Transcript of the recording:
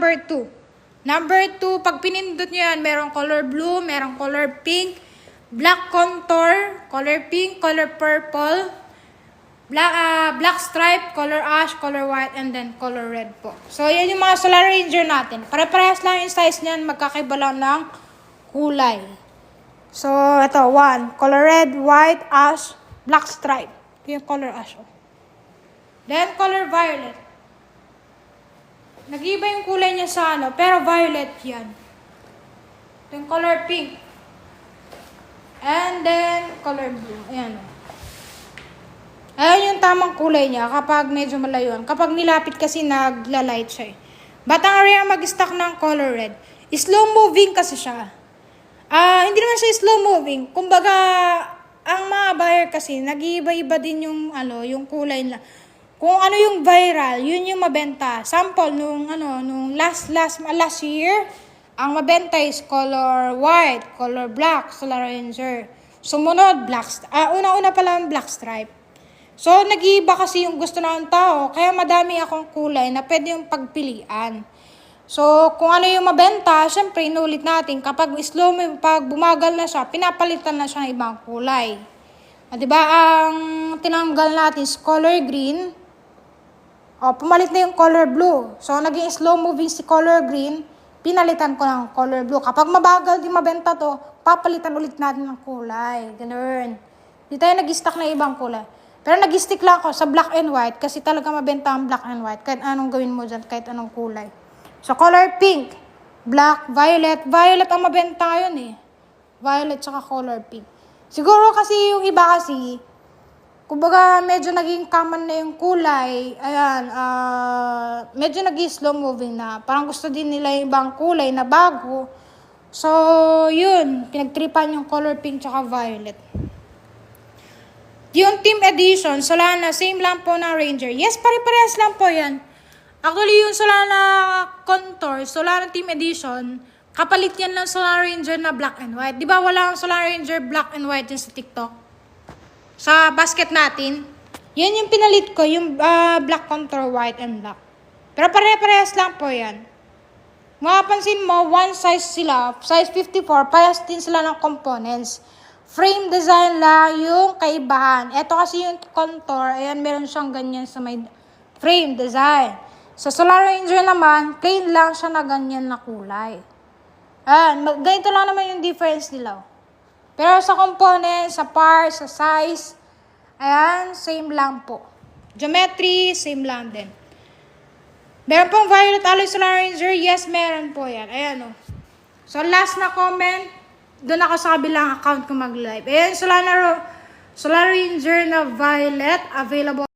number 2. Number 2, pag pinindot nyo yan, merong color blue, merong color pink, black contour, color pink, color purple, black stripe, color ash, color white, and then color red po. So, yan yung mga Solar Ranger natin. Pare-parehas lang yung size niyan, magkakaiba lang ng kulay. So, ito, 1. Color red, white, ash, black stripe. Ito yung color ash. Then, color violet. Nag-iba yung kulay niya sa ano, pero violet yan. Ito yung color pink. And then, color blue. Ayan. Ayan yung tamang kulay niya kapag medyo malayuan. Kapag nilapit kasi nagla-light siya. But ang rare mag-stock ng color red. Slow moving kasi siya. Hindi naman siya slow moving. Kumbaga, ang mga buyer kasi, nag-iiba-iba din yung, yung kulay nila. Kung ano yung viral, yun yung mabenta. Sample, nung last year, ang mabenta is color white, color black, Solar Ranger. Sumunod, una-una pala ang black stripe. So, nag-iiba kasi yung gusto ng tao, kaya madami akong kulay na pwede yung pagpilian. So, kung ano yung mabenta, syempre, inulit natin. Kapag pag bumagal na siya, pinapalitan na siya ng ibang kulay. Diba, ang tinanggal natin is color green. Pumalit na yung color blue. So, naging slow moving si color green, pinalitan ko ng color blue. Kapag mabagal di mabenta to, papalitan ulit natin ng kulay. Ganun. Di tayo nag-stock na ibang kulay. Pero nag-stick lang ako sa black and white kasi talaga mabenta ang black and white. Kahit anong gawin mo dyan, kahit anong kulay. So, color pink, black, violet. Violet ang mabenta ngayon eh. Violet tsaka color pink. Siguro kasi yung iba kasi, kumbaga, medyo naging common na yung kulay. Ayan, medyo naging slow moving na. Parang gusto din nila yung ibang kulay na bago. So, yun. Pinagtripan yung color pink tsaka violet. Yung team edition, Solana, same lang po ng Ranger. Yes, pare-parehas lang po yan. Actually, yung Solana Contour, Solana team edition, kapalit yan ng Solar Ranger na black and white. Di ba wala ang Solar Ranger black and white yun sa TikTok? Sa basket natin, yan yung pinalit ko, yung black contour, white and black. Pero pare-parehas lang po yan. Mapapansin mo, one size sila, size 54, parehas din sila ng components. Frame design lang yung kaibahan. Ito kasi yung contour, ayan, meron siyang ganyan sa may frame design. Sa Solar Ranger naman, plain lang siya na ganyan na kulay. Ayan, ganito lang naman yung difference nila. Pero sa components, sa parts, sa size, ayan, same lang po. Geometry, same lang din. Meron pong Violet Alloy Solar Ranger? Yes, meron po yan. Ayan o. So, last na comment, doon ako sa kabilang account ko mag-live. Ayan, Solar Ranger na Violet, available.